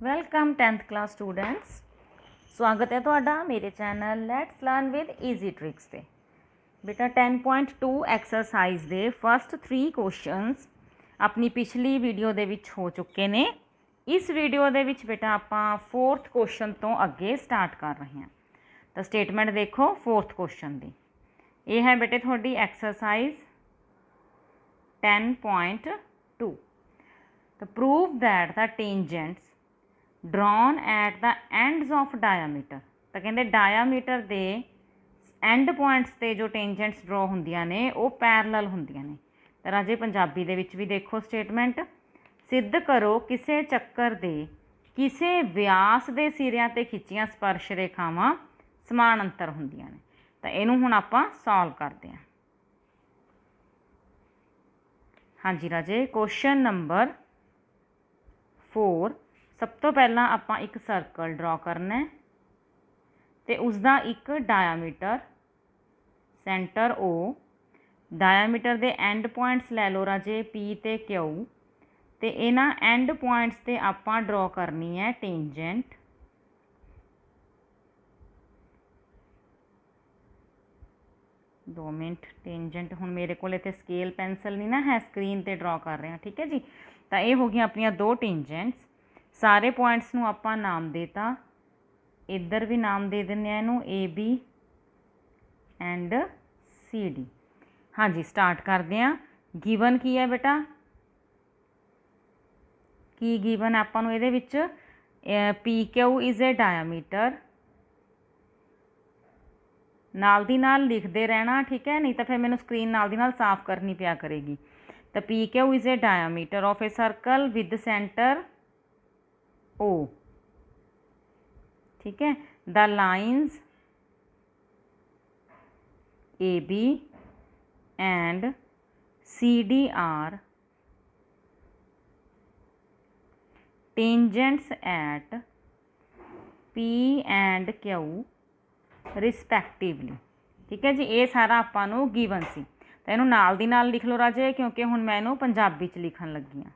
Welcome 10th class students. स्वागत है तुहाडा मेरे channel let's learn with easy tricks ते। बेटा 10.2 एक्सरसाइज दे फस्ट 3 क्वेश्चनस अपनी पिछली वीडियो दे विच हो चुके ने। इस वीडियो दे विच बेटा आपां 4th क्वेश्चन तो अगे स्टार्ट कर रहे हैं। तो स्टेटमेंट देखो 4th क्वेश्चन दी। यह है बेटे थोड़ी एक्सरसाइज 10.2। तो prove that the tangents drawn at the ends of diameter. तो कहते डायामीटर के एंड पॉइंट्स से जो टेंजेंट्स ड्रॉ होंदियां ने वो पैरलल होंदियां ने। तो राजे पंजाबी दे विच भी देखो स्टेटमेंट, सिद्ध करो किसी चक्कर दे किसी व्यास के सिरियां ते खिंचियां स्पर्श रेखावां समान अंतर होंदियां ने। तो इनू हुण आपां सॉल्व करते हैं। हाँ जी राजे, क्वेश्चन नंबर 4। सब तो पहला आपां एक सर्कल ड्रॉ करना है तो उसका एक डायामीटर सेंटर ओ, डायामीटर के एंड पॉइंट्स लै लो राजे पी ते क्यू। तो इन्हां एंड पॉइंट्स ते आपां ड्रॉ करनी है टेंजेंट। दो मिनट, टेंजेंट हुण मेरे को इत्थे स्केल पेंसिल नहीं ना है, स्क्रीन ते ड्रॉ कर रहे हैं। ठीक है जी। तो ये हो गई अपनियां दो टेंजेंट्स। सारे पॉइंट्स नूं आपां नाम देता, इधर भी नाम दे देने इनू A B and C D. हाँ जी, स्टार्ट करते हैं। गिवन की है बेटा, की गिवन आपां नूं इहदे विच P Q is a diameter. नाल दी नाल लिखते रहना, ठीक है, नहीं तो फिर मैनू स्क्रीन नाल दी नाल साफ करनी पिया करेगी। तो P Q is a diameter of a circle with centre O. ठीक है, the lines A B and C D are tangents at P and Q respectively. ठीक है जी, ये सारा आपां नूं गिवन सी। तो इनू नाल दी नाल लिख लो राजे, क्योंकि हुण मैं इनू पंजाबी च लिखण लगी हाँ।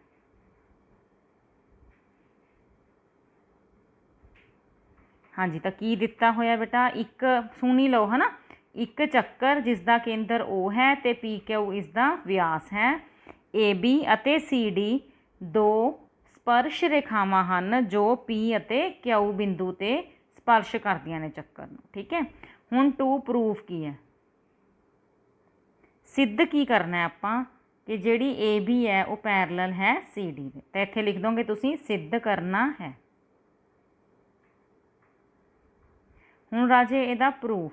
हाँ जी, तो की दिता होया बेटा, एक सुनी लो है ना, एक चक्कर जिसका केंद्र ओ है तो पी क्यू इसका व्यास है। ए बी अते सी डी दो स्पर्श रेखावां हन जो पी अते क्यू बिंदु ते स्पर्श करदियां ने चक्कर नूं। ठीक है, हुण टू प्रूफ की है, सिद्ध की करना है आपां कि जिहड़ी ए बी है वो पैरलल है सी डी दे। तो इत्थे लिख दोगे तुसीं सिद्ध करना है। हुण राजे इहदा प्रूफ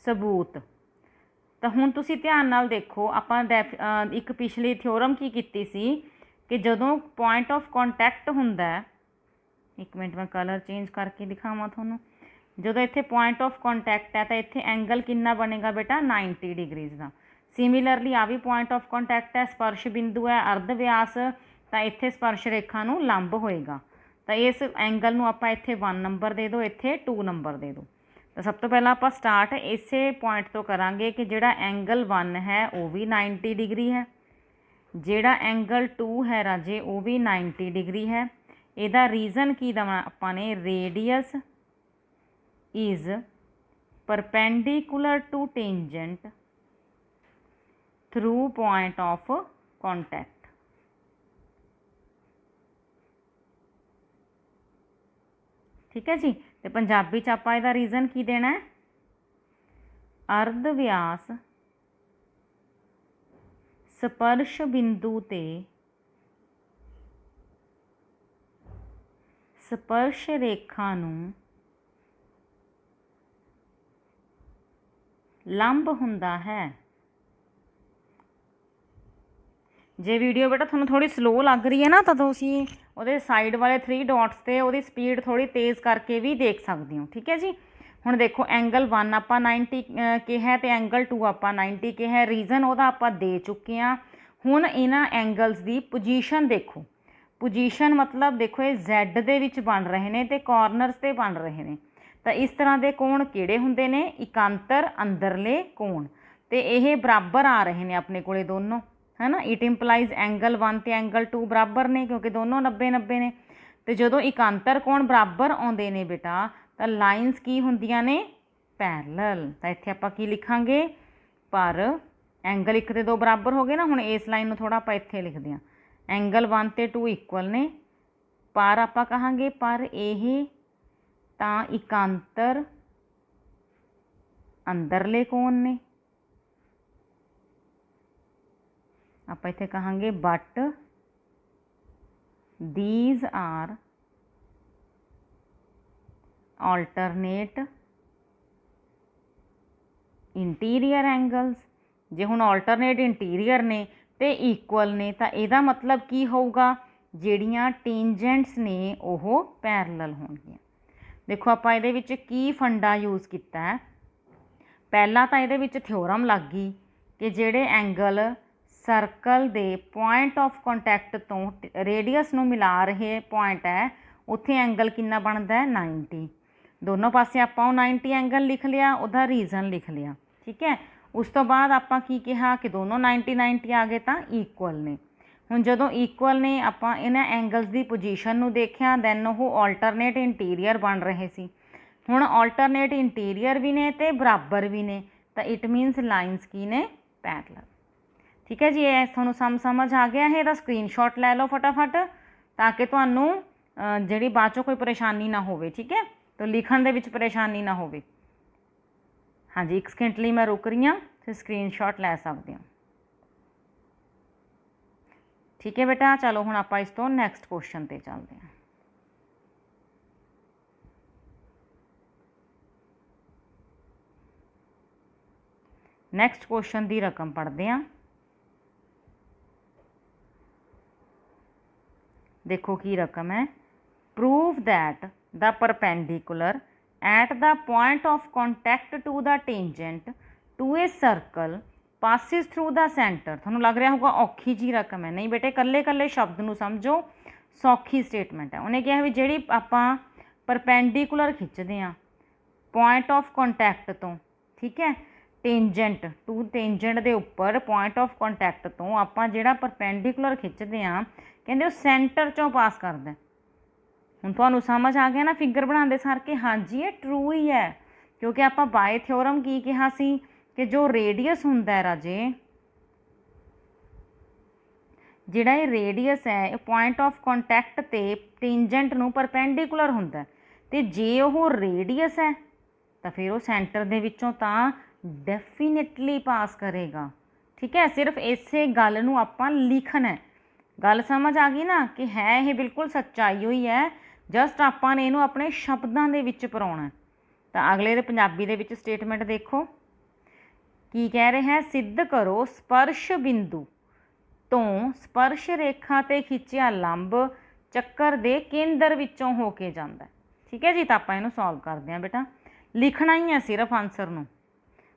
सबूत। तो हुण तुसीं ध्यान नाल देखो, आपां एक पिछली थ्योरम की कीती सी कि जदों पॉइंट ऑफ कॉन्टैक्ट हुंदा है, एक मिनट मैं कलर चेंज करके दिखावां तुहानूं। जदों इत्थे पॉइंट ऑफ कॉन्टैक्ट है तो इत्थे एंगल कितना बनेगा बेटा 90 डिग्रीज़ का। सिमिलरली आ भी पॉइंट ऑफ कॉन्टैक्ट है, स्पर्श बिंदु है अर्ध व्यास, तो इत्थे स्पर्श रेखा नूं लंब होएगा। तो इस एंगल नूं आपां इत्थे 1 नंबर दे दो, इत्थे 2 नंबर दे दो। तो सब तो पहला आपां स्टार्ट इसे पॉइंट तो करांगे कि जिहड़ा एंगल 1 है वो भी 90 डिग्री है, जिहड़ा एंगल 2 है राजे वो भी 90 डिग्री है। इहदा रीजन की देना आपां ने, radius is perpendicular to tangent through point of contact. ठीक है जी। तो पंजाबी च आपां इहदा रीजन की देना है, अर्ध व्यास स्पर्श बिंदु ते स्पर्श रेखा नूं लंब हुंदा है। जे वीडियो बेटा थोड़ा थोड़ी स्लो लग रही है ना, तो तुसीं उहदे साइड वाले 3 डॉट्स ते उहदी स्पीड थोड़ी तेज़ करके भी देख सकते हो। ठीक है जी। हुण देखो एंगल 1 आपां 90 के है तो एंगल 2 आपां 90 के है, रीजन उहदा आपां दे चुके हैं। हुण इन्हां एंगल्स की पोजीशन देखो, पोजीशन मतलब देखो ये Z दे विच बन रहे हैं तो कॉर्नरस ते बन रहे हैं। तो इस तरह के कोण किहड़े हुंदे ने, इकांतर अंदरले कोण, तो यह बराबर आ रहे हैं अपने कोले दोनों, है ना। इट इंपलाइज एंगल 1 तो एंगल 2 बराबर ने, क्योंकि दोनों 90 90 ने। ਤੇ ਜਦੋਂ ਇਕਾਂਤਰ ਕੋਣ ਬਰਾਬਰ ਆਉਂਦੇ ਨੇ ਬੇਟਾ ਤਾਂ ਲਾਈਨਸ ਕੀ ਹੁੰਦੀਆਂ ਨੇ, ਪੈਰਲਲ। ਤਾਂ ਇੱਥੇ ਆਪਾਂ ਕੀ ਲਿਖਾਂਗੇ, ਪਰ ਐਂਗਲ 1 ਤੇ 2 ਬਰਾਬਰ ਹੋ ਗਏ ਨਾ। ਹੁਣ ਇਸ ਲਾਈਨ ਨੂੰ ਥੋੜਾ ਆਪਾਂ ਇੱਥੇ ਲਿਖਦੇ ਹਾਂ, ਐਂਗਲ 1 ਤੇ 2 ਇਕੁਅਲ ਨੇ, ਪਰ ਆਪਾਂ ਕਹਾਂਗੇ ਪਰ ਇਹ ਤਾਂ ਇਕਾਂਤਰ ਅੰਦਰਲੇ ਕੋਣ ਨੇ। ਆਪਾਂ ਇੱਥੇ ਕਹਾਂਗੇ but these are alternate interior angles। ਜੇ ਹੁਣ alternate interior ਨੇ ਤੇ equal ਨੇ ਤਾਂ ਇਹਦਾ ਮਤਲਬ ਕੀ ਹੋਊਗਾ, ਜਿਹੜੀਆਂ tangents ਨੇ ਉਹ ਪੈਰਲਲ ਹੋਣਗੀਆਂ। ਦੇਖੋ ਆਪਾਂ ਇਹਦੇ ਵਿੱਚ ਕੀ ਫੰਡਾ ਯੂਜ਼ ਕੀਤਾ ਹੈ। ਪਹਿਲਾਂ ਤਾਂ ਇਹਦੇ ਵਿੱਚ ਥਿਓਰਮ ਲੱਗ ਗਈ ਕਿ ਜਿਹੜੇ ਐਂਗਲ ਸਰਕਲ ਦੇ ਪੁਆਇੰਟ ਆਫ ਕੰਟੈਕਟ ਤੋਂ ਰੇਡੀਅਸ ਨੂੰ ਮਿਲਾ ਰਹੇ ਪੁਆਇੰਟ ਹੈ, ਉੱਥੇ ਐਂਗਲ ਕਿੰਨਾ ਬਣਦਾ ਹੈ, 90। ਦੋਨੋਂ ਪਾਸੇ ਆਪਾਂ ਉਹ 90 ਐਂਗਲ ਲਿਖ ਲਿਆ, ਉਹਦਾ ਰੀਜ਼ਨ ਲਿਖ ਲਿਆ, ਠੀਕ ਹੈ। ਉਸ ਤੋਂ ਬਾਅਦ ਆਪਾਂ ਕੀ ਕਿਹਾ ਕਿ ਦੋਨੋਂ 90 ਆ ਗਏ ਤਾਂ ਇਕੁਅਲ ਨੇ। ਹੁਣ ਜਦੋਂ ਇਕੁਅਲ ਨੇ ਆਪਾਂ ਇਹਨਾਂ ਐਂਗਲਸ ਦੀ ਪੋਜੀਸ਼ਨ ਨੂੰ ਦੇਖਿਆ, ਦੈਨ ਉਹ ਆਲਟਰਨੇਟ ਇੰਟੀਰੀਅਰ ਬਣ ਰਹੇ ਸੀ। ਹੁਣ ਆਲਟਰਨੇਟ ਇੰਟੀਰੀਅਰ ਵੀ ਨੇ ਤੇ ਬਰਾਬਰ ਵੀ ਨੇ, ਤਾਂ ਇਟ ਮੀਨਸ ਲਾਈਨਸ ਕੀ ਨੇ, ਪੈਰਲਲ। ਠੀਕ ਹੈ ਜੀ, ਇਹ ਤੁਹਾਨੂੰ ਸਮਝ ਆ ਗਿਆ ਹੈ। ਇਹਦਾ ਸਕਰੀਨਸ਼ਾਟ ਲੈ ਲਓ ਫਟਾਫਟ, ਤਾਂ ਕਿ ਤੁਹਾਨੂੰ ਜਿਹੜੀ ਬਾਅਦ 'ਚੋਂ ਕੋਈ ਪਰੇਸ਼ਾਨੀ ਨਾ ਹੋਵੇ, ਠੀਕ ਹੈ। ਤਾਂ ਲਿਖਣ ਦੇ ਵਿੱਚ ਪਰੇਸ਼ਾਨੀ ਨਾ ਹੋਵੇ। ਹਾਂਜੀ, 1 ਸਕਿੰਟ ਲਈ ਮੈਂ ਰੁਕ ਰਹੀ ਹਾਂ, ਫਿਰ ਸਕਰੀਨਸ਼ਾਟ ਲੈ ਸਕਦੇ ਹੋ। ਠੀਕ ਹੈ ਬੇਟਾ, ਚਲੋ ਹੁਣ ਆਪਾਂ ਇਸ ਤੋਂ ਨੈਕਸਟ ਕੁਐਸਚਨ 'ਤੇ ਚੱਲਦੇ ਹਾਂ। ਨੈਕਸਟ ਕੁਐਸਚਨ ਦੀ ਰਕਮ ਪੜ੍ਹਦੇ ਹਾਂ। ਦੇਖੋ ਕੀ ਰਕਮ ਹੈ, prove that the perpendicular at the point of contact to the tangent to a circle passes through the centre. ਤੁਹਾਨੂੰ ਲੱਗ ਰਿਹਾ ਹੋਊਗਾ ਔਖੀ ਜੀ ਰਕਮ ਹੈ, ਨਹੀਂ ਬੇਟੇ, ਇਕੱਲੇ ਇਕੱਲੇ ਸ਼ਬਦ ਨੂੰ ਸਮਝੋ, ਸੌਖੀ ਸਟੇਟਮੈਂਟ ਹੈ। ਉਹਨੇ ਕਿਹਾ ਵੀ ਜਿਹੜੀ ਆਪਾਂ ਪਰਪੈਂਡੀਕੂਲਰ ਖਿੱਚਦੇ ਹਾਂ ਪੁਆਇੰਟ ਆਫ ਕੰਟੈਕਟ ਤੋਂ, ਠੀਕ ਹੈ, ਟੇਂਜੈਂਟ ਟੂ ਟੇਂਜੈਂਟ ਦੇ ਉੱਪਰ ਪੁਆਇੰਟ ਆਫ ਕੰਟੈਕਟ ਤੋਂ ਆਪਾਂ ਜਿਹੜਾ ਪਰਪੈਂਡੀਕੂਲਰ ਖਿੱਚਦੇ ਹਾਂ, ਕਹਿੰਦੇ ਉਹ ਸੈਂਟਰ 'ਚੋਂ ਪਾਸ ਕਰਦਾ। ਹੁਣ ਤੁਹਾਨੂੰ ਸਮਝ ਆ ਗਿਆ ਨਾ ਫਿਗਰ ਬਣਾਉਂਦੇ ਸਾਰ ਕਿ ਹਾਂਜੀ ਇਹ ਟਰੂ ਹੀ ਹੈ, ਕਿਉਂਕਿ ਆਪਾਂ ਬਾਏ ਥਿਓਰਮ ਕੀ ਕਿਹਾ ਸੀ ਕਿ ਜੋ ਰੇਡੀਅਸ ਹੁੰਦਾ ਰਾਜੇ, ਜਿਹੜਾ ਇਹ ਰੇਡੀਅਸ ਹੈ ਇਹ ਪੁਆਇੰਟ ਆਫ ਕੰਟੈਕਟ ਤੇ ਟੇਂਜੈਂਟ ਨੂੰ ਪਰਪੈਂਡੀਕੂਲਰ ਹੁੰਦਾ, ਅਤੇ ਜੇ ਉਹ ਰੇਡੀਅਸ ਹੈ ਤਾਂ ਫਿਰ ਉਹ ਸੈਂਟਰ ਦੇ ਵਿੱਚੋਂ ਤਾਂ ਡੈਫੀਨੇਟਲੀ ਪਾਸ ਕਰੇਗਾ। ਠੀਕ ਹੈ, ਸਿਰਫ ਇਸੇ ਗੱਲ ਨੂੰ ਆਪਾਂ ਲਿਖਣਾ। ਗੱਲ ਸਮਝ ਆ ਗਈ ਨਾ ਕਿ ਹੈ ਇਹ ਬਿਲਕੁਲ ਸੱਚਾਈ ਹੋਈ ਹੈ, ਜਸਟ ਆਪਾਂ ਨੇ ਇਹਨੂੰ ਆਪਣੇ ਸ਼ਬਦਾਂ ਦੇ ਵਿੱਚ ਪਰੋਣਾ। ਤਾਂ ਅਗਲੇ ਦੇ ਪੰਜਾਬੀ ਦੇ ਵਿੱਚ ਸਟੇਟਮੈਂਟ ਦੇਖੋ ਕੀ ਕਹਿ ਰਿਹਾ ਹੈ, ਸਿੱਧ ਕਰੋ ਸਪਰਸ਼ ਬਿੰਦੂ ਤੋਂ ਸਪਰਸ਼ ਰੇਖਾ 'ਤੇ ਖਿੱਚਿਆ ਲੰਬ ਚੱਕਰ ਦੇ ਕੇਂਦਰ ਵਿੱਚੋਂ ਹੋ ਕੇ ਜਾਂਦਾ। ਠੀਕ ਹੈ ਜੀ, ਤਾਂ ਆਪਾਂ ਇਹਨੂੰ ਸੋਲਵ ਕਰਦੇ ਹਾਂ ਬੇਟਾ, ਲਿਖਣਾ ਹੀ ਹੈ ਸਿਰਫ ਆਨਸਰ ਨੂੰ।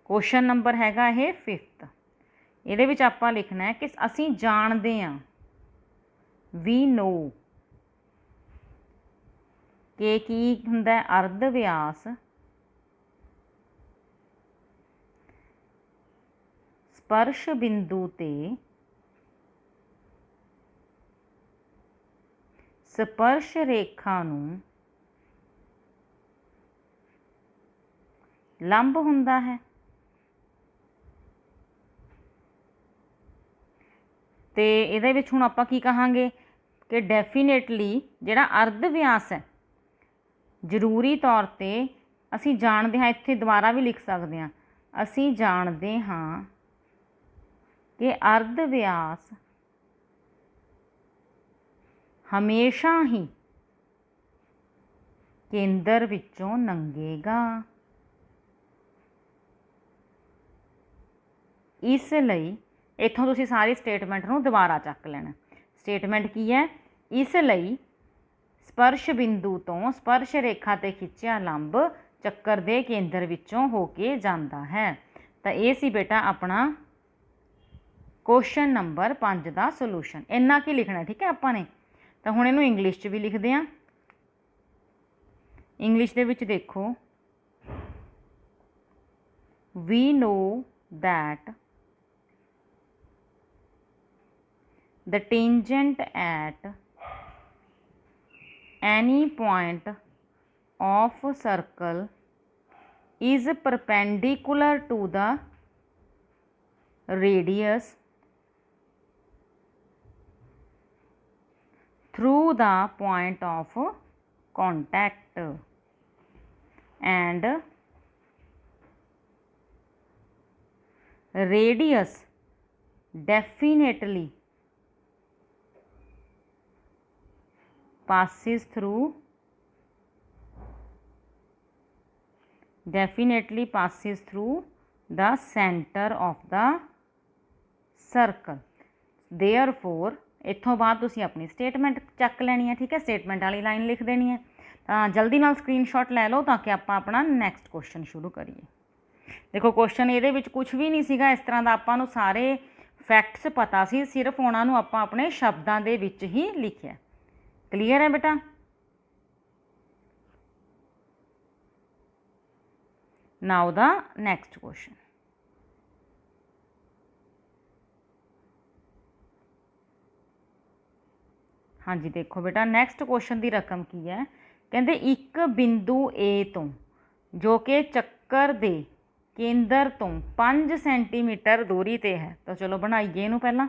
ਕੁਐਸਚਨ ਨੰਬਰ ਹੈਗਾ ਇਹ 5th। ਇਹਦੇ ਵਿੱਚ ਆਪਾਂ ਲਿਖਣਾ ਹੈ ਕਿ ਅਸੀਂ ਜਾਣਦੇ ਹਾਂ, ਵੀ ਨੋ, ਕਿ ਕੀ ਹੁੰਦਾ ਅਰਧ ਵਿਆਸ ਸਪਰਸ਼ ਬਿੰਦੂ ਤੇ ਸਪਰਸ਼ ਰੇਖਾ ਨੂੰ ਲੰਬ ਹੁੰਦਾ ਹੈ। ਤੇ ਇਹਦੇ ਵਿੱਚ ਹੁਣ ਆਪਾਂ ਕੀ ਕਹਾਂਗੇ ਕਿ ਡੈਫੀਨੇਟਲੀ ਜਿਹੜਾ ਅਰਧ ਵਿਆਸ ਹੈ, ਜ਼ਰੂਰੀ ਤੌਰ 'ਤੇ ਅਸੀਂ ਜਾਣਦੇ ਹਾਂ, ਇੱਥੇ ਦੁਬਾਰਾ ਵੀ ਲਿਖ ਸਕਦੇ ਹਾਂ, ਅਸੀਂ ਜਾਣਦੇ ਹਾਂ ਕਿ ਅਰਧ ਵਿਆਸ ਹਮੇਸ਼ਾ ਹੀ ਕੇਂਦਰ ਵਿੱਚੋਂ ਲੰਘੇਗਾ। ਇਸ ਲਈ ਇੱਥੋਂ ਤੁਸੀਂ ਸਾਰੀ ਸਟੇਟਮੈਂਟ ਨੂੰ ਦੁਬਾਰਾ ਚੱਕ ਲੈਣਾ। ਸਟੇਟਮੈਂਟ ਕੀ ਹੈ, ਇਸ ਲਈ ਸਪਰਸ਼ ਬਿੰਦੂ ਤੋਂ ਸਪਰਸ਼ ਰੇਖਾ 'ਤੇ ਖਿੱਚਿਆ ਲੰਬ ਚੱਕਰ ਦੇ ਕੇਂਦਰ ਵਿੱਚੋਂ ਹੋ ਕੇ ਜਾਂਦਾ ਹੈ। ਤਾਂ ਇਹ ਸੀ ਬੇਟਾ ਆਪਣਾ ਕੁਐਸਚਨ ਨੰਬਰ 5 ਦਾ ਸੋਲੂਸ਼ਨ। ਇੰਨਾ ਕੀ ਲਿਖਣਾ, ਠੀਕ ਹੈ ਆਪਾਂ ਨੇ। ਤਾਂ ਹੁਣ ਇਹਨੂੰ ਇੰਗਲਿਸ਼ 'ਚ ਵੀ ਲਿਖਦੇ ਹਾਂ। ਇੰਗਲਿਸ਼ ਦੇ ਵਿੱਚ ਦੇਖੋ, we know that the tangent at any point of circle is perpendicular to the radius through the point of contact, and radius definitely passes through the center of the circle. Therefore इत्थों बाद तुसी अपनी statement चक लैनी है, ठीक है, statement वाली line लिख देनी है। तो जल्दी नाल स्क्रीनशॉट लै लो ताकि आप अपना नैक्सट क्वेश्चन शुरू करिए। देखो क्वेश्चन ये कुछ भी नहीं सीगा इस तरह का, आपां नूं सारे फैक्ट्स पता सी, सिर्फ उन्होंने आपां अपने शब्दां दे विच ही लिखिया। क्लीयर है बेटा? Now the next question. हाँ जी, देखो बेटा नैक्सट क्वेश्चन की रकम की है, कहते एक बिंदु ए तो जो कि चक्कर दे केंद्र तो 5 सेंटीमीटर दूरी ते है। तो चलो बनाइए इनू पहला।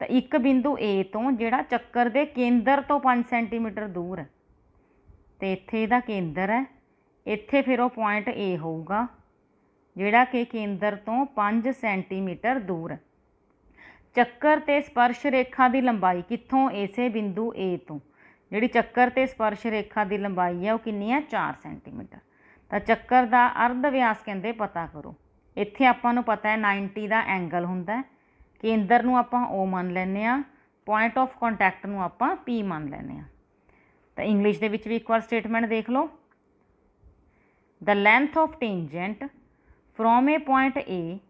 तो एक बिंदु ए तो जिहड़ा चक्कर दे केंद्र तो 5 सेंटीमीटर दूर है, तो इत्थे इहदा केंद्र है, इत्थे फिर वो पॉइंट ए होऊगा जिहड़ा कि केंद्र तो 5 सेंटीमीटर दूर है। चक्कर ते स्पर्श रेखा की लंबाई कित्थों? इसे बिंदु ए तो जिहड़ी चक्कर ते स्पर्श रेखा की लंबाई है वो कितनी है? 4 सेंटीमीटर। तो चक्कर का अर्ध व्यास कहते पता करो। इत्थे आपां नूं पता है 90 का एंगल हुंदा है, केंद्र नूं आपां ओ मान लैंदे आ, पॉइंट ऑफ कॉन्टैक्ट नूं आपां पी मान लैंदे आ। तो इंग्लिश दे विच भी एक बार स्टेटमेंट देख लो। The length of tangent from a point A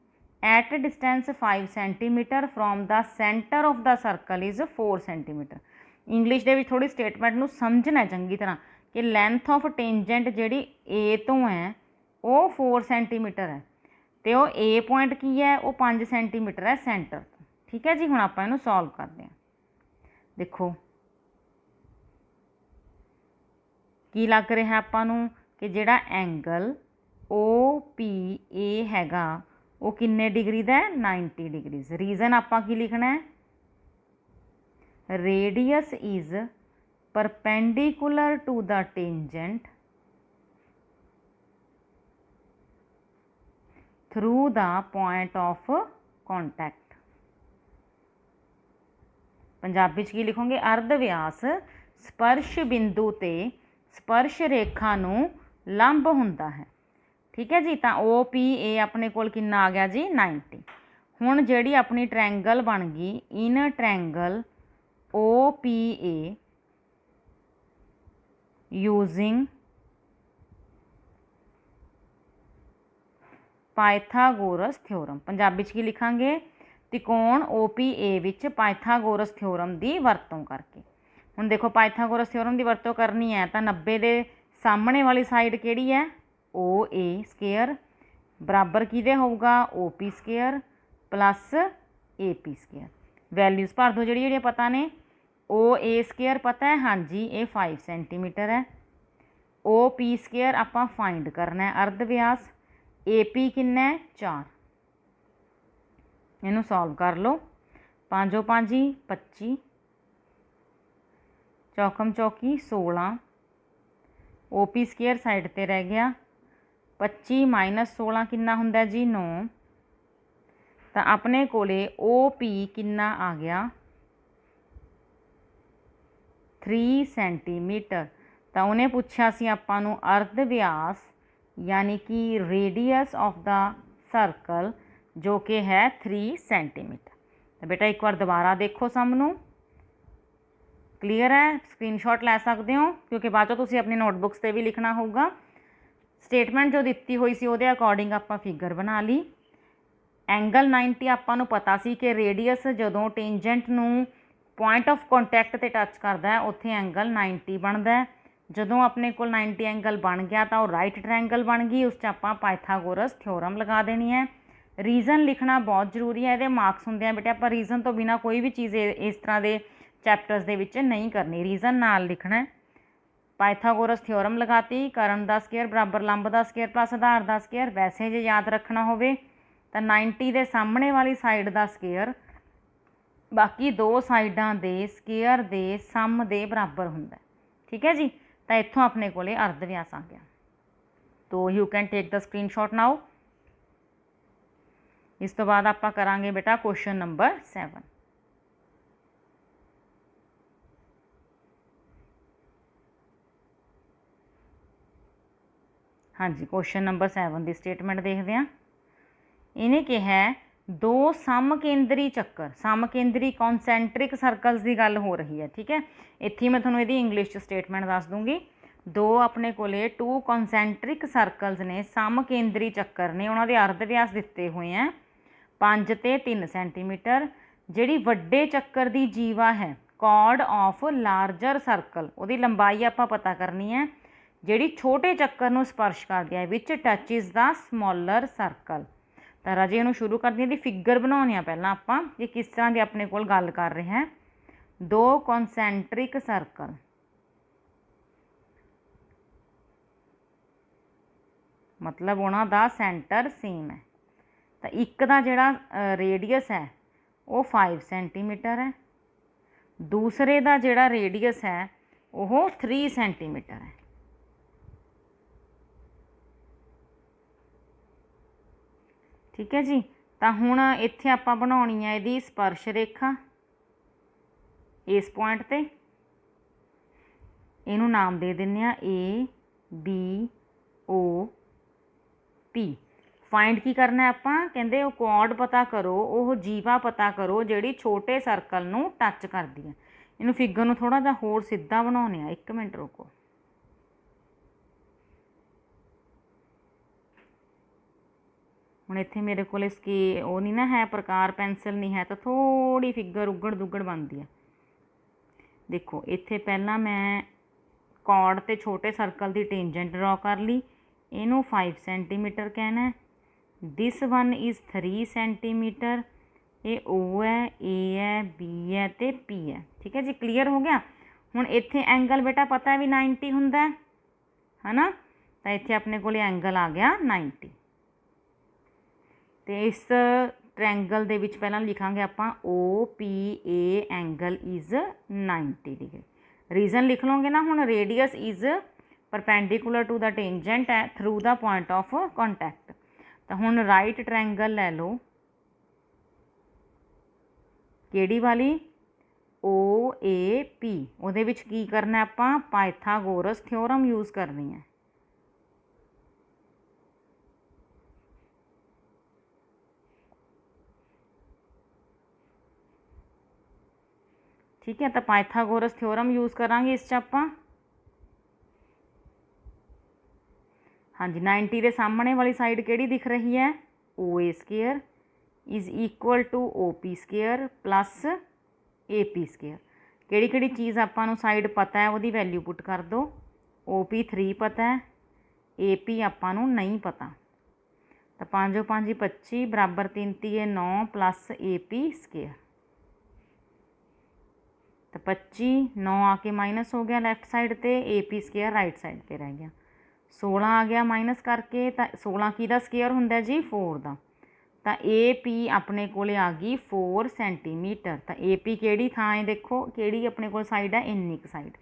at distance 5 centimetre from the centre of the circle is 4 centimetre. English दे विच थोड़ी स्टेटमेंट नूं समझना चंगी तरह कि लेंथ ऑफ टेंजेंट जिहड़ी ए तो है वो 4 सेंटीमीटर है, तो वो ए पॉइंट की है वो 5 सेंटीमीटर है सेंटर तो। ठीक है जी, हुण आपां इहनूं सॉल्व करते हैं। देखो की लग रहा है आपां नूं कि जिहड़ा एंगल ओ पी ए हैगा वो किन्ने डिग्री का है? 90 डिग्रीज। रीजन आपां की लिखना है? Radius is perpendicular to the tangent through the point of contact. Punjabi च की लिखोगे? अर्ध व्यास स्पर्श बिंदु ते स्पर्श रेखा नूं लंब हुंदा है। ठीक है जी, तो ओ पी ए अपने कोल कितना आ गया जी? 90। हुण जिहड़ी अपनी ट्रैंगल बन गई in triangle O P A using Pythagoras theorem. Punjabi च की लिखांगे? त्रिकोण ओ पी ए विच पाइथागोरस थ्योरम की वरतों करके। हुण देखो पाइथागोरस थ्योरम की वरतों करनी है तो 90 के सामने वाली साइड किहड़ी है? ओ ए स्केयर बराबर किहदे होऊगा? O P square plus A P square. Values भर दो जिहड़ियां पता ने। ओ ए स्केयर पता है, हाँ जी ये 5 सेंटीमीटर है। ओ पी स्केयर आपां फाइंड करना है अर्ध व्यास। ए पी किन्ना है? 4। इनू सॉल्व कर लो। 5 5 25, चौकम चौकी 16, ओ पी स्केयर साइड ते रह गया। 25 माइनस 16 किन्ना हुंदा जी? 9। तो अपने कोले ओ पी किन्ना आ गया? 3 सेंटीमीटर। तो उन्हें पूछा सी आपां नूं अर्ध व्यास यानी कि रेडियस ऑफ द सर्कल जो कि है 3 सेंटीमीटर। तो बेटा एक बार दोबारा देखो सामनों। क्लीयर है? स्क्रीनशॉट लै सकते हो क्योंकि बाद तुसीं अपनी नोटबुक्स से भी लिखना होगा। स्टेटमेंट जो दिती हुई सी उहदे अकॉर्डिंग आपां फिगर बना ली। एंगल 90 आपां नूं पता सी कि रेडियस जदों टेंजेंट नूं पॉइंट ऑफ कॉन्टैक्ट ते टच करता है उत्थे एंगल 90 बनता है। जदों अपने कोल 90 एंगल बन गया तो राइट ट्रायंगल बन गई, उस आपां पाइथागोरस थ्योरम लगा देनी है। रीजन लिखना बहुत जरूरी है, ये मार्क्स होंगे हैं बेटे। आपां रीजन तो बिना कोई भी चीज़ इस तरह के चैप्टर्स दे विच नहीं करनी, रीजन नाल लिखना है। ਪਾਇਥਾਗੋਰਸ ਥਿਓਰਮ ਲਗਾਤੀ, ਕਰਨ ਦਾ ਸਕੇਅਰ ਬਰਾਬਰ ਲੰਬ ਦਾ ਸਕੇਅਰ ਪਲੱਸ ਆਧਾਰ ਦਾ ਸਕੇਅਰ। ਵੈਸੇ ਜੇ ਯਾਦ ਰੱਖਣਾ ਹੋਵੇ ਤਾਂ 90 ਦੇ ਸਾਹਮਣੇ ਵਾਲੀ ਸਾਈਡ ਦਾ ਸਕੇਅਰ ਬਾਕੀ ਦੋ ਸਾਈਡਾਂ ਦੇ ਸਕੇਅਰ ਦੇ ਸਮ ਦੇ ਬਰਾਬਰ ਹੁੰਦਾ। ਠੀਕ ਹੈ ਜੀ, ਤਾਂ ਇੱਥੋਂ ਆਪਣੇ ਕੋਲੇ ਅਰਧ ਵਿਆਸ ਆ ਗਿਆ। ਤੋ you can take the screenshot now. ਇਸ ਤੋਂ ਬਾਅਦ ਆਪਾਂ ਕਰਾਂਗੇ ਬੇਟਾ ਕੁਐਸਚਨ ਨੰਬਰ 7। ਹਾਂਜੀ, ਕੁਐਸਚਨ ਨੰਬਰ 7 ਦੀ ਸਟੇਟਮੈਂਟ ਦੇਖਦੇ ਹਾਂ। ਇਹਨੇ ਕਿਹਾ ਦੋ ਸਮਕੇਂਦਰੀ ਚੱਕਰ, ਸਮਕੇਂਦਰੀ ਕੌਨਸੈਂਟਰਿਕ ਸਰਕਲਸ ਦੀ ਗੱਲ ਹੋ ਰਹੀ ਹੈ। ਠੀਕ ਹੈ, ਇੱਥੇ ਮੈਂ ਤੁਹਾਨੂੰ ਇਹਦੀ ਇੰਗਲਿਸ਼ 'ਚ ਸਟੇਟਮੈਂਟ ਦੱਸ ਦੂੰਗੀ। ਦੋ ਆਪਣੇ ਕੋਲੇ 2 ਕੌਨਸੈਂਟਰਿਕ ਸਰਕਲਸ ਨੇ, ਸਮਕੇਂਦਰੀ ਚੱਕਰ ਨੇ, ਉਹਨਾਂ ਦੇ ਅਰਧ ਵਿਆਸ ਦਿੱਤੇ ਹੋਏ ਹੈ 5 ਤੇ 3 ਸੈਂਟੀਮੀਟਰ। ਜਿਹੜੀ ਵੱਡੇ ਚੱਕਰ ਦੀ ਜੀਵਾ ਹੈ ਕੌਰਡ ਆਫ ਲਾਰਜਰ ਸਰਕਲ, ਉਹਦੀ ਲੰਬਾਈ ਆਪਾਂ ਪਤਾ ਕਰਨੀ ਹੈ। ਜਿਹੜੀ ਛੋਟੇ ਚੱਕਰ ਨੂੰ ਸਪਰਸ਼ ਕਰਦੀ ਹੈ ਵਿਚ ਟੱਚਿਸ ਦਾ ਸਮੋਲਰ ਸਰਕਲ। ਤਾਂ ਰਾਜੇ ਇਹਨੂੰ ਸ਼ੁਰੂ ਕਰਦੀ ਹਾਂ, ਦੀ ਫਿਗਰ ਬਣਾਉਣੀ ਆ ਪਹਿਲਾਂ ਆਪਾਂ ਕਿ ਕਿਸ ਤਰ੍ਹਾਂ ਦੀ ਆਪਣੇ ਕੋਲ ਗੱਲ ਕਰ ਰਹੇ ਹਾਂ। ਦੋ ਕੌਨਸੈਂਟਰਿਕ ਸਰਕਲ, ਮਤਲਬ ਉਹਨਾਂ ਦਾ ਸੈਂਟਰ ਸੇਮ ਹੈ। ਤਾਂ ਇੱਕ ਦਾ ਜਿਹੜਾ ਰੇਡੀਅਸ ਹੈ ਉਹ 5 ਸੈਂਟੀਮੀਟਰ ਹੈ, ਦੂਸਰੇ ਦਾ ਜਿਹੜਾ ਰੇਡੀਅਸ ਹੈ ਉਹ 3 ਸੈਂਟੀਮੀਟਰ ਹੈ। ਠੀਕ ਹੈ ਜੀ, ਤਾਂ ਹੁਣ ਇੱਥੇ ਆਪਾਂ ਬਣਾਉਣੀ ਹੈ ਇਹਦੀ ਸਪਰਸ਼ ਰੇਖਾ ਇਸ ਪੁਆਇੰਟ ਤੇ। ਇਹਨੂੰ ਨਾਮ ਦੇ ਦਿੰਦੇ ਆ ABOP। ਫਾਈਂਡ ਕੀ ਕਰਨਾ ਹੈ ਆਪਾਂ, ਕਹਿੰਦੇ ਉਹ ਕੌਰਡ ਪਤਾ ਕਰੋ, ਉਹ ਜੀਵਾ ਪਤਾ ਕਰੋ ਜਿਹੜੀ ਛੋਟੇ ਸਰਕਲ ਨੂੰ ਟੱਚ ਕਰਦੀ ਹੈ। ਇਹਨੂੰ ਫਿਗਰ ਨੂੰ ਥੋੜ੍ਹਾ ਜਿਹਾ ਹੋਰ ਸਿੱਧਾ ਬਣਾਉਂਦੇ ਆ, 1 ਮਿੰਟ ਰੁਕੋ। ਹੁਣ ਇੱਥੇ ਮੇਰੇ ਕੋਲ ਇਸकी ਉਹ ਨਹੀਂ ਨਾ ਹੈ, ਪ੍ਰਕਾਰ ਪੈਨਸਿਲ ਨਹੀਂ ਹੈ, ਤਾਂ ਥੋੜ੍ਹੀ ਫਿਗਰ ਉੱਗੜ ਦੁੱਗੜ ਬਣਦੀ ਹੈ। ਦੇਖੋ ਇੱਥੇ ਪਹਿਲਾਂ ਮੈਂ ਕੌਰਡ ਤੇ ਛੋਟੇ ਸਰਕਲ ਦੀ ਟੇਂਜੈਂਟ ਡਰਾ ਕਰ ਲਈ, ਇਹਨੂੰ 5 ਸੈਂਟੀਮੀਟਰ ਕਹਿਣਾ। This one is 3 centimetre. ਇਹ O ਹੈ, A ਹੈ, B ਹੈ ਅਤੇ P ਹੈ। ਠੀਕ ਹੈ ਜੀ, ਕਲੀਅਰ ਹੋ ਗਿਆ। ਹੁਣ ਇੱਥੇ ਐਂਗਲ ਬੇਟਾ ਪਤਾ ਵੀ 90 ਹੁੰਦਾ ਹੈ ਨਾ, ਤਾਂ ਇੱਥੇ ਆਪਣੇ ਕੋਲ ਐਂਗਲ ਆ ਗਿਆ 90। ਅਤੇ ਇਸ ਟ੍ਰੈਂਗਲ ਦੇ ਵਿੱਚ ਪਹਿਲਾਂ ਲਿਖਾਂਗੇ ਆਪਾਂ OPA angle is 90 degree. Reason ਲਿਖ ਲਓਗੇ ਨਾ। ਹੁਣ ਰੇਡੀਅਸ ਇਜ਼ ਪਰਪੈਂਡੀਕੂਲਰ ਟੂ ਦਾ ਟੇਂਜੈਂਟ ਹੈ through the point of contact. ਤਾਂ ਹੁਣ ਰਾਈਟ ਟ੍ਰੈਂਗਲ ਲੈ ਲਓ, ਕਿਹੜੀ ਵਾਲੀ, OAP। ਉਹਦੇ ਵਿੱਚ ਕੀ ਕਰਨਾ ਆਪਾਂ, ਪਾਇਥਾਗੋਰਸ ਥਿਓਰਮ ਯੂਜ਼ ਕਰਨੀ ਹੈ। ਠੀਕ ਹੈ, ਤਾਂ ਪਾਇਥਾਗੋਰਸ ਥਿਓਰਮ ਯੂਜ਼ ਕਰਾਂਗੇ ਇਸ 'ਚ ਆਪਾਂ। ਹਾਂਜੀ, 90 ਦੇ ਸਾਹਮਣੇ ਵਾਲੀ ਸਾਈਡ ਕਿਹੜੀ ਦਿਖ ਰਹੀ ਹੈ, OA square is equal to OP square plus AP square. ਕਿਹੜੀ ਕਿਹੜੀ ਚੀਜ਼ ਆਪਾਂ ਨੂੰ ਸਾਈਡ ਪਤਾ ਹੈ ਉਹਦੀ ਵੈਲਿਊ ਪੁੱਟ ਕਰ ਦਿਓ। OP 3 ਪਤਾ ਹੈ, AP ਆਪਾਂ ਨੂੰ ਨਹੀਂ ਪਤਾ। ਤਾਂ 5 5 25 ਬਰਾਬਰ 3 3 9 ਪਲੱਸ AP ਸਕੇਅਰ। ਤਾਂ 25 9 ਆ ਕੇ ਮਾਈਨਸ ਹੋ ਗਿਆ ਲੈਫਟ ਸਾਈਡ 'ਤੇ, AP ਸਕੇਅਰ ਰਾਈਟ ਸਾਈਡ 'ਤੇ ਰਹਿ ਗਿਆ। 16 ਆ ਗਿਆ ਮਾਈਨਸ ਕਰਕੇ, ਤਾਂ 16 ਕਿਹਦਾ ਸਕੇਅਰ ਹੁੰਦਾ ਜੀ, 4 ਦਾ। ਤਾਂ AP ਆਪਣੇ ਕੋਲ ਆ ਗਈ 4 ਸੈਂਟੀਮੀਟਰ। ਤਾਂ AP ਕਿਹੜੀ ਥਾਂ ਹੈ, ਦੇਖੋ ਕਿਹੜੀ ਆਪਣੇ ਕੋਲ ਸਾਈਡ ਹੈ, ਇੰਨੀ ਕੁ ਸਾਈਡ।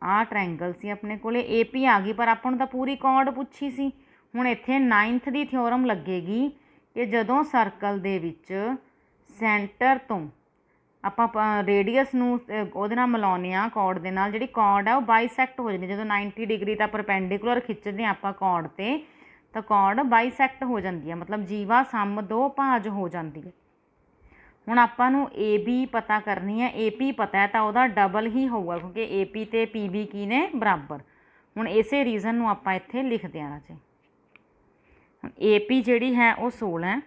ਆਹ ਟ੍ਰਾਇੰਗਲ ਸੀ ਆਪਣੇ ਕੋਲ, AP ਆ ਗਈ, ਪਰ ਆਪਾਂ ਨੂੰ ਤਾਂ ਪੂਰੀ ਕੌਰਡ ਪੁੱਛੀ ਸੀ। ਹੁਣ ਇੱਥੇ 9th ਦੀ ਥਿਓਰਮ ਲੱਗੇਗੀ ਕਿ ਜਦੋਂ ਸਰਕਲ ਦੇ ਵਿੱਚ ਸੈਂਟਰ ਤੋਂ ਆਪਾਂ ਰੇਡੀਅਸ ਨੂੰ ਉਹਦੇ ਨਾਲ ਮਿਲਾਉਂਦੇ ਹਾਂ ਕੌਰਡ ਦੇ ਨਾਲ, ਜਿਹੜੀ ਕੌਰਡ ਆ ਉਹ ਬਾਈਸੈਕਟ ਹੋ ਜਾਂਦੀ। ਜਦੋਂ 90 ਡਿਗਰੀ ਦਾ ਪਰਪੈਂਡੀਕੂਲਰ ਖਿੱਚਦੇ ਹਾਂ ਆਪਾਂ ਕੌਰਡ 'ਤੇ, ਤਾਂ ਕੌਰਡ ਬਾਈਸੈਕਟ ਹੋ ਜਾਂਦੀ ਹੈ, ਮਤਲਬ ਜੀਵਾ ਸਮ ਦੋ ਭਾਜ ਹੋ ਜਾਂਦੀ ਹੈ। ਹੁਣ ਆਪਾਂ ਨੂੰ AB ਪਤਾ ਕਰਨੀ ਹੈ, AP ਪਤਾ ਹੈ ਤਾਂ ਉਹਦਾ ਡਬਲ ਹੀ ਹੋਊਗਾ, ਕਿਉਂਕਿ AP ਅਤੇ PB ਕੀ ਨੇ, ਬਰਾਬਰ। ਹੁਣ ਇਸੇ ਰੀਜ਼ਨ ਨੂੰ ਆਪਾਂ ਇੱਥੇ ਲਿਖਦੇ ਹਾਂ ਰਾਜੇ। ਹੁਣ AP ਜਿਹੜੀ ਹੈ ਉਹ 16 ਹੈ,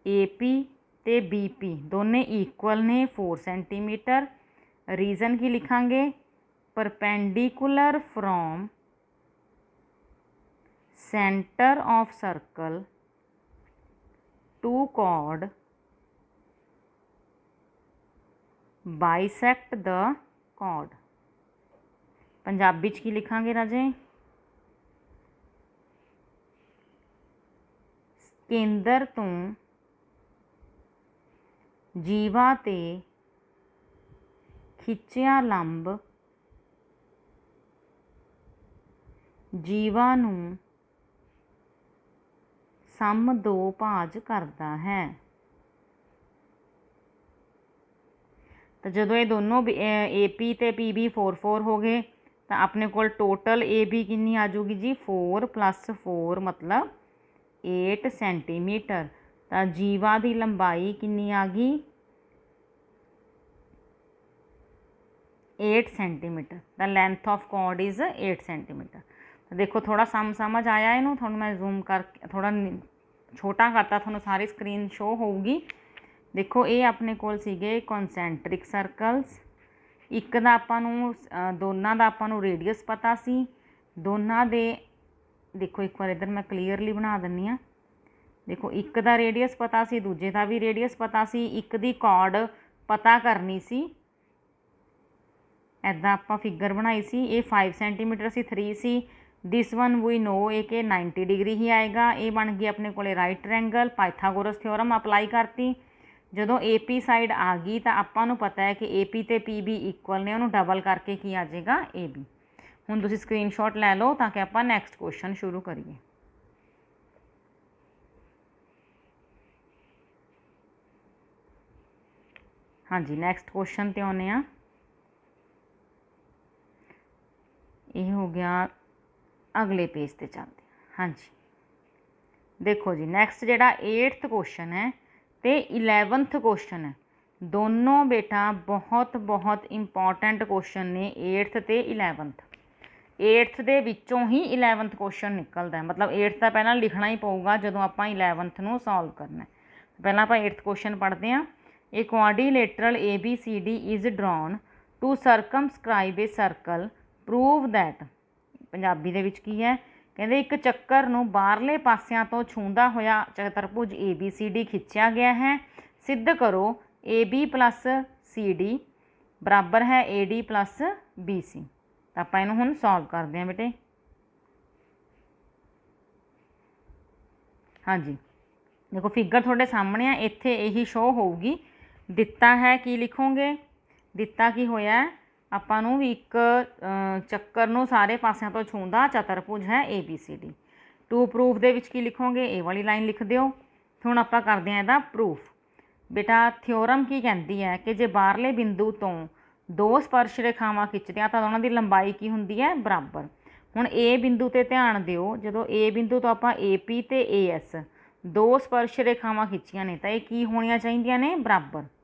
AP ਅਤੇ BP ਦੋਨੇ ਇਕੁਅਲ ਨੇ 4 ਸੈਂਟੀਮੀਟਰ। ਰੀਜ਼ਨ ਕੀ ਲਿਖਾਂਗੇ, perpendicular from center of circle to chord bisect the chord। Punjabi च की लिखांगे राजे? केंद्र तो जीवा ते खिंचिया लंब जीवा नूं सम दो भाज करता है। तो जो ये दोनों ए पी तो पी बी 4 हो गए तो अपने को टोटल ए बी कितनी आ जाऊगी जी 4 + 4 मतलब 8 सेंटीमीटर। तो जीवा की लंबाई कितनी आ गई 8 centimetre. The length of chord is 8 centimetre. तो देखो थोड़ा समझ आया इनू, थोड़ा मैं जूम कर थोड़ा छोटा करता थोड़ा सारी स्क्रीन शो होगी। देखो ये अपने कोल सीगे कॉन्सैंट्रिक सर्कल्स, एक दा आपां नूं दोनों का आपां नूं रेडियस पता सी, दोनों दे देखो एक बार इधर मैं क्लीयरली बना दिंदी हाँ। देखो एक दा रेडियस पता सी, दूजे का भी रेडियस पता सी, एक दी कॉर्ड पता करनी सी। ऐदा आपां फिगर बनाई सी, ये 5 सेंटीमीटर सी, 3 सी। दिस वन वी नो ए कि 90 डिग्री ही आएगा। ये बन गई अपने को right triangle. Pythagoras theorem apply करती। जो ए पी साइड आ गई तो आपां नूं पता है कि ए पी तो पी बी इक्वल ने, उन्होंने डबल करके की आ जाएगा ए बी। हुण तुसीं स्क्रीनशॉट लै लो ताकि आपां नैक्सट क्वेश्चन शुरू करिए। हाँ जी नैक्सट क्वेश्चन ते आने आ। ये हो गया, अगले पेज ते चलते। हाँ जी देखो जी नैक्सट जिहड़ा 8th क्वेश्चन है तो 11th क्वेश्चन है, दोनों बेटा बहुत बहुत इंपॉर्टेंट क्वेश्चन ने 8th ते 11th। 8th दे विचों ही 11th क्वेश्चन निकलता है, मतलब 8th का पहला लिखना ही पऊगा जदों आपां 11th नूं सॉल्व करना है। पहला आपां 8th क्वेश्चन पढ़ते हैं। A quadrilateral A B C D is drawn to circumscribe a circle, prove that. Punjabi दे विच की है, कहते एक चक्कर नूं बाहरले पासियां तो छूंदा होया चतुर्भुज ए बी सी डी खिंचिया गया है, सिद्ध करो A B plus C D बराबर है A D plus B C. तो आप इनू हुण सॉल्व करते हैं बेटे। हाँ जी देखो फिगर थोड़े सामने है, इत्थे यही शो होगी। दिता है की लिखोगे, दिता की होया आपां नूं एक चक्कर नूं सारे पासियां तो छूंदा चतुर्भुज है A B C D. To proof दे विच की लिखोगे, ए वाली लाइन लिख दिओ। हुण आपां करदे हां इहदा प्रूफ। बेटा थ्योरम की कहती है कि जे बाहरले बिंदु तो दो स्पर्श रेखावां खिंचदियां तो उन्हां दी लंबाई की हुंदी है बराबर। हुण ए बिंदु ते ध्यान दिओ, जदों ए बिंदु तो आपां ए पी ते ए एस दो स्पर्श रेखावां खिंचियां ने तो ये की होणियां चाहीदियां ने बराबर।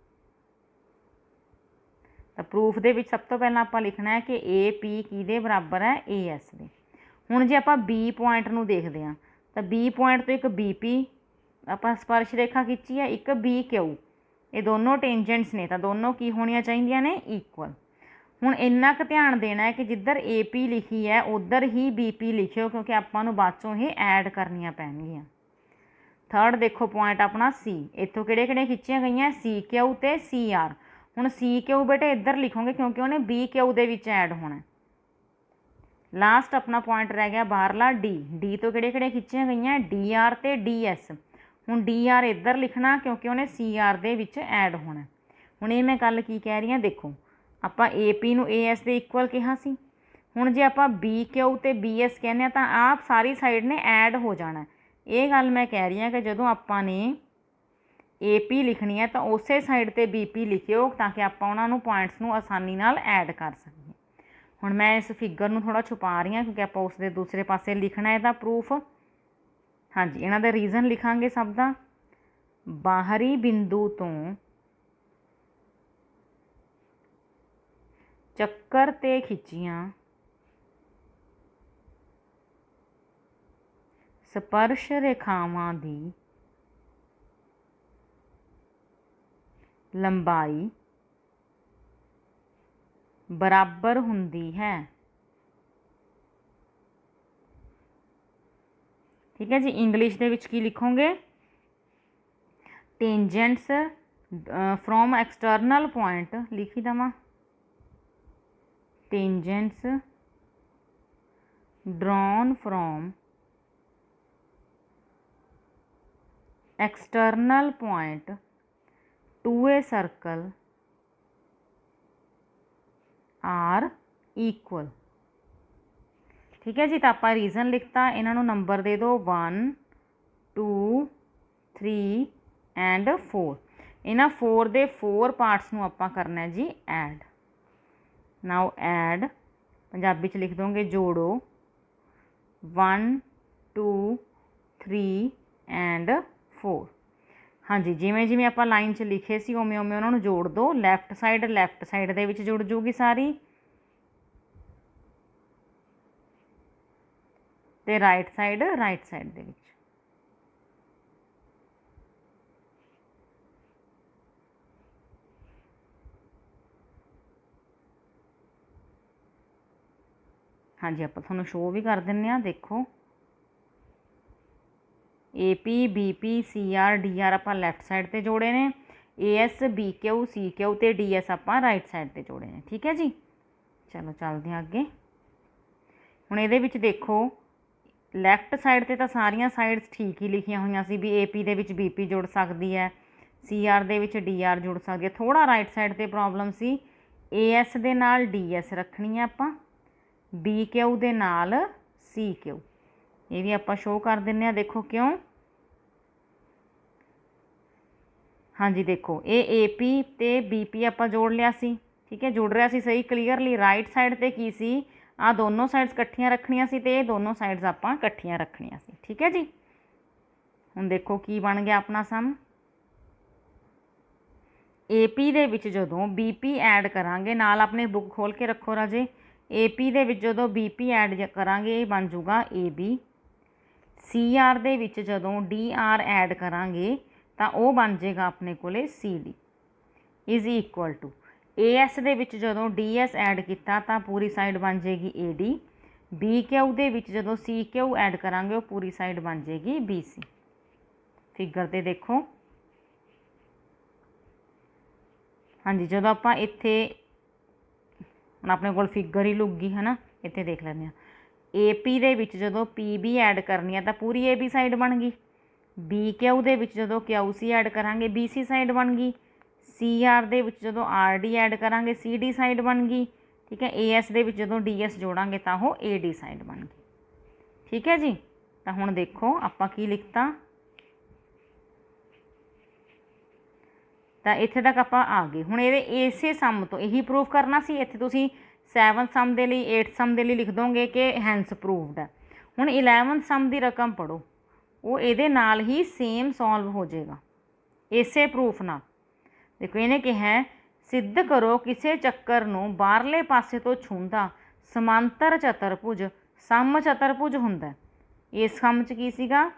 तो प्रूफ दे विच सब तो पहला आपां लिखना है कि ए पी की दे बराबर है ए एस दे। हुण जे आपां बी पॉइंट नूं देखदे हां तो बी पॉइंट तो एक बी पी आपां स्पर्श रेखा खिंची है, एक बी क्यू, ये दोनों टेंजेंट्स ने तो दोनों की होणियां चाहीदियां ने इक्वल। हुण इन्ना क ध्यान देना है कि जिधर ए पी लिखी है उधर ही बी पी लिखियो, क्योंकि आपां नूं बाद चों ये ऐड करनियां पैणगियां। थर्ड देखो पॉइंट अपना सी, इत्थों किहड़े किहड़े खिंचियां गईयां सी क्यू ते सी आर। हुण सी क्यू बेटे इधर लिखोगे क्योंकि उन्हें बी क्यू दे विच ऐड होना। लास्ट अपना पॉइंट रह गया बाहरला डी, डी तो किहड़े किहड़े खिंचियां गईयां डी आर ते डी एस। हुण डी आर इधर लिखना क्योंकि उन्हें C are they which add होना। हुण ये मैं गल की कह रही हाँ, देखो आपां ए पी नूं ए एस दे इक्वल कहा सी। हुण जे आपां बी क्यू ते बी एस कहने तो आप सारी साइड ने ऐड हो जाना। ये गल मैं कह रही हाँ कि जदों आपां ने ए पी लिखनी है तो उस साइड ते बी पी लिखियो ताकि आपां उन्हां नूं पॉइंट्स नूं आसानी नाल ऐड कर सकीए। हुण मैं इस फिगर नूं थोड़ा छुपा रही हाँ क्योंकि आपां उस दे दूसरे पासे लिखना है इहदा प्रूफ। हाँ जी इन्हां दे रीजन लिखांगे सब दा। बाहरी बिंदु तो चक्कर ते खिंचियां स्पर्श रेखावां दी लंबाई बराबर हुंदी है। ठीक है जी इंग्लिश दे विच की लिखोगे, टेंजेंट्स फ्रॉम एक्सटर्नल पॉइंट लिखी दवा, tangents drawn from external point to a circle are equal। ठीक है जी। तो आप रीजन लिखता, इन्हों नंबर दे दो 1 2 3 एंड 4। इन्होंने 4 दे 4 पार्ट्स नूं आपां करना है जी ऐड। नाउ ऐड पंजाबी च लिख दोगे जोड़ो 1 2 3 एंड 4। हाँ जी, जिमें जिमें आप लाइन च लिखे सी उमें उमें उन्होंने जोड़ दो। लैफ्ट साइड दे विच जुड़ जूगी सारी, ते राइट साइड दे विच। हाँ जी, आप थोड़ा शो भी कर दें। देखो AP BP CR DR आप लैफ्ट साइड ते जोड़े ने, AS BQ CQ ते DS आप राइट साइड ते जोड़े ने। ठीक है जी। चलो चलते हैं अगे। हुण इहदे विच देखो लैफ्ट साइड ते तां सारियां साइड्स ठीक ही लिखियां हुई सी भी AP दे विच BP जुड़ सकती है, CR दे विच DR जुड़ सकती है। थोड़ा राइट साइड ते प्रॉब्लम सी, AS दे नाल DS रखनी है आपां, BQ दे नाल CQ। ये भी आप शो कर दें। देखो क्यों। हाँ जी, देखो ये AP ते BP आप जोड़ लिया सी। ठीक है, जुड़ रहा सी सही क्लीयरली। राइट साइड ते की सी आ दोनों साइड्स कट्ठियां रखनियां सी, ते दोनों साइड्स आप कट्ठियां रखनियां सी। ठीक है जी। हुण देखो की बन गया अपना सम। AP दे विच जदों BP ऐड करांगे, नाल अपने बुक खोल के रखो राजे। AP दे विच जदों BP ऐड करांगे बन जूगा AB। CR दे विच जदों DR ऐड करांगे तो वह बन जाएगा अपने कोले CD is equal to AS दे विच जदों DS ऐड किया तो पूरी साइड बन जाएगी AD। BQ दे विच जदों CQ ऐड करांगे वो पूरी साइड बन जाएगी BC। फिगर ते देखो। हाँ जी, जो आप इत्थे अपने को फिगर ही लुगी है ना, इत्थे देख लें। AP दे विच जदों PB ऐड करनी है तो पूरी AB साइड बन गई। BQ दे विच जदों QC ऐड करांगे BC साइड बन गई। CR दे विच जदों RD ऐड करांगे CD साइड बन गई। ठीक है, AS दे विच जदों DS जोड़ांगे तो वो AD साइड बन गई। ठीक है जी। तो हुण देखो आपां की लिखता, तो इत्थे तक आप आ गए। हुण ये इसे सम तो यही प्रूफ करना सी। इत्थे तुसीं 7th सम के लिए 8th सम के लिए लिख दोगे कि हैंस प्रूवड है। हुण 11th सम की रकम पढ़ो, वो ये नाल ही सेम सॉल्व हो जाएगा इसे प्रूफ नाल। देखो इन्हें कहा सिद्ध करो किसी चक्कर नूं बाहरले पासे तो छूंदा समांतर चतुर्भुज सम चतुर्भुज हुंदा। इस सम च की सीगा,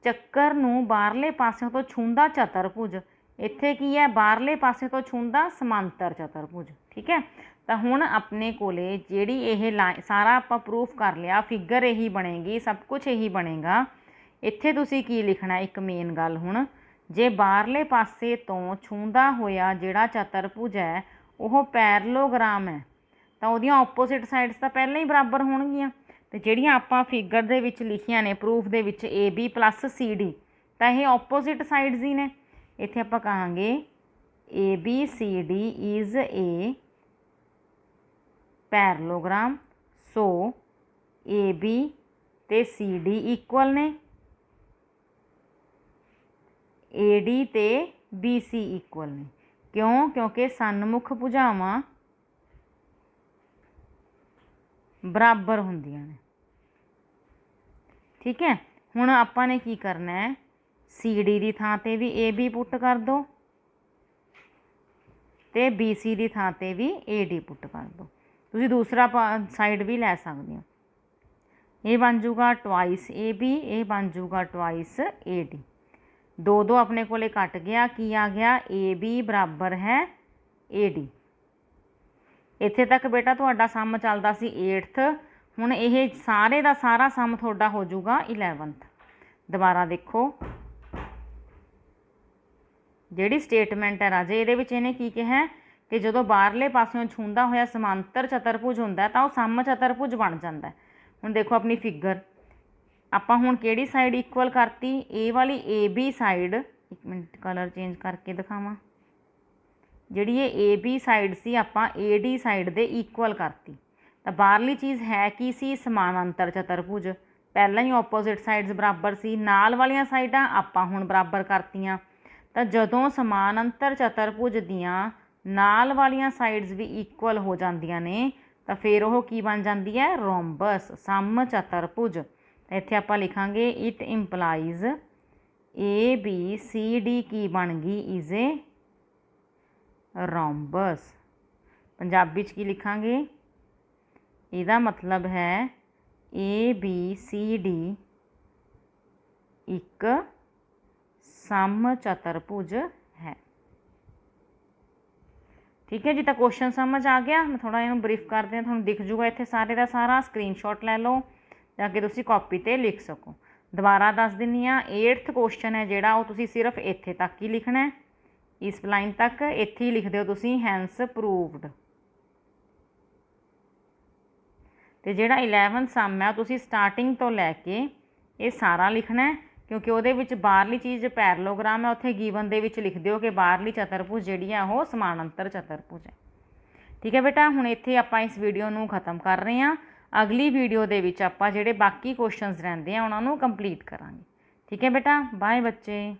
चक्कर नूं बाहरले पासे तो छूंदा चतुर्भुज, इत्थे की है बाहरले पासे तो छूंदा समांतर चतुर्भुज। ठीक है, तो हुण अपने कोले जिहड़ी यह लाइन सारा आपां प्रूफ कर लिया, फिगर यही बनेगी, सब कुछ यही बनेगा। इत्थे तुसीं की लिखना एक मेन गल, हुण जे बाहरले पासे तो छूंदा होया जिहड़ा चतुर्भुज है वह पैरलोग्राम है, तो उहदियां ओपोजिट साइड्स तो पहले ही बराबर होणगियां। तो जिहड़ियां आपां फिगर दे विच लिखियां ने प्रूफ दे विच AB प्लस CD, तो यह ओपोजिट साइड्स ही ने। इत्थे आपां कहांगे ABCD is a parallelogram, so AB ते CD इक्वल ने, AD ते BC इक्वल ने। क्यों? क्योंकि सन्मुख भुजावां बराबर होंदियां ने। ठीक है, हुण आपां ने की करना है, CD की थां ते भी AB पुट कर दो ते BC की थां ते भी AD पुट कर दो। तुसीं दूसरा साइड भी लै सकदे हो। ये बन जूगा ट्वाइस AB, ये बन जूगा ट्वाइस AD। दो दो अपने कोले कट गया, की आ गया AB बराबर है AD। इत्थे तक बेटा तुहाडा सम चलदा सी 8th, हुण ये सारे का सारा सम तुहाडा हो जूगा 11th। दोबारा देखो जिहड़ी स्टेटमेंट है राजे, ये इन्हें की कहा कि जो बाहरले पासों छूंदा होया समांतर चतुर्भुज हुंदा तो वह सम चतुर्भुज बन जाता है। ਹੁਣ ਦੇਖੋ ਆਪਣੀ ਫਿਗਰ, ਆਪਾਂ ਹੁਣ ਕਿਹੜੀ ਸਾਈਡ ਇਕੁਅਲ ਕਰਤੀ, ਇਹ ਵਾਲੀ ਏ ਬੀ ਸਾਈਡ, ਇੱਕ ਮਿੰਟ ਕਲਰ ਚੇਂਜ ਕਰਕੇ ਦਿਖਾਵਾਂ, ਜਿਹੜੀ ਇਹ ਏ ਬੀ ਸਾਈਡ ਸੀ ਆਪਾਂ ਏ ਡੀ ਸਾਈਡ ਦੇ ਇਕੁਅਲ ਕਰਤੀ। ਤਾਂ ਬਾਹਰਲੀ ਚੀਜ਼ ਹੈ ਕੀ ਸੀ, ਸਮਾਨਾਂਤਰ ਚਤੁਰਭੁਜ। ਪਹਿਲਾਂ ਹੀ ਆਪੋਜ਼ਿਟ ਸਾਈਡਸ ਬਰਾਬਰ ਸੀ, ਨਾਲ ਵਾਲੀਆਂ ਸਾਈਡਾਂ ਆਪਾਂ ਹੁਣ ਬਰਾਬਰ ਕਰਤੀਆਂ। ਤਾਂ ਜਦੋਂ ਸਮਾਨਾਂਤਰ ਚਤੁਰਭੁਜ ਦੀਆਂ ਨਾਲ ਵਾਲੀਆਂ ਸਾਈਡਸ ਵੀ ਇਕੁਅਲ ਹੋ ਜਾਂਦੀਆਂ ਨੇ ਤਾਂ ਫਿਰ ਉਹ ਕੀ ਬਣ ਜਾਂਦੀ ਹੈ, ਰੋਮਬਸ, ਸਮ ਚਤੁਰਭੁਜ। ਤਾਂ ਇੱਥੇ ਆਪਾਂ ਲਿਖਾਂਗੇ it implies A B C D ਕੀ ਬਣ ਗਈ, ਇਜ਼ ਏ ਰੋਮਬਸ। ਪੰਜਾਬੀ 'ਚ ਕੀ ਲਿਖਾਂਗੇ, ਇਹਦਾ ਮਤਲਬ ਹੈ ਏ ਬੀ ਸੀ ਡੀ ਇੱਕ ਸਮ ਚਤੁਰਭੁਜ ਹੈ। ਠੀਕ ਹੈ ਜੀ। ਤਾਂ ਕੁਐਸਚਨ ਸਮਝ ਆ ਗਿਆ। ਮੈਂ ਥੋੜ੍ਹਾ ਇਹਨੂੰ ਬਰੀਫ ਕਰਦੇ ਹਾਂ, ਤੁਹਾਨੂੰ ਦਿਖ ਜੂਗਾ ਇੱਥੇ ਸਾਰੇ ਦਾ ਸਾਰਾ। ਸਕਰੀਨਸ਼ਾਟ ਲੈ ਲਓ ਤਾਂ ਕਿ ਤੁਸੀਂ ਕਾਪੀ 'ਤੇ ਲਿਖ ਸਕੋ। ਦੁਬਾਰਾ ਦੱਸ ਦਿੰਦੀ ਹਾਂ, 8th ਕੁਐਸਚਨ ਹੈ ਜਿਹੜਾ ਉਹ ਤੁਸੀਂ ਸਿਰਫ ਇੱਥੇ ਤੱਕ ਹੀ ਲਿਖਣਾ ਹੈ, ਇਸ ਲਾਈਨ ਤੱਕ ਇੱਥੇ ਹੀ ਲਿਖ ਦਿਓ ਤੁਸੀਂ ਹੈਂਸ ਪ੍ਰੂਵਡ। ਅਤੇ ਜਿਹੜਾ 11 ਸਮ ਹੈ ਤੁਸੀਂ ਸਟਾਰਟਿੰਗ ਤੋਂ ਲੈ ਕੇ ਇਹ ਸਾਰਾ ਲਿਖਣਾ ਹੈ, ਕਿਉਂਕਿ ਉਹਦੇ ਵਿੱਚ ਬਾਹਰਲੀ ਚੀਜ਼ ਪੈਰਲੋਗ੍ਰਾਮ ਹੈ, ਉੱਥੇ ਗਿਵਨ ਦੇ ਵਿੱਚ ਲਿਖ ਦਿਓ ਕਿ ਬਾਹਰਲੀ ਚਤੁਰਭੁਜ ਜਿਹੜੀ ਹੈ ਉਹ ਸਮਾਨਾਂਤਰ ਚਤੁਰਭੁਜ ਹੈ। ਠੀਕ ਹੈ ਬੇਟਾ, ਹੁਣ ਇੱਥੇ ਆਪਾਂ ਇਸ ਵੀਡੀਓ ਨੂੰ ਖ਼ਤਮ ਕਰ ਰਹੇ ਹਾਂ। ਅਗਲੀ ਵੀਡੀਓ ਦੇ ਵਿੱਚ ਆਪਾਂ ਜਿਹੜੇ ਬਾਕੀ ਕੁਐਸਚਨਸ ਰਹਿੰਦੇ ਆ ਉਹਨਾਂ ਨੂੰ ਕੰਪਲੀਟ ਕਰਾਂਗੇ। ਠੀਕ ਹੈ ਬੇਟਾ, ਬਾਏ ਬੱਚੇ।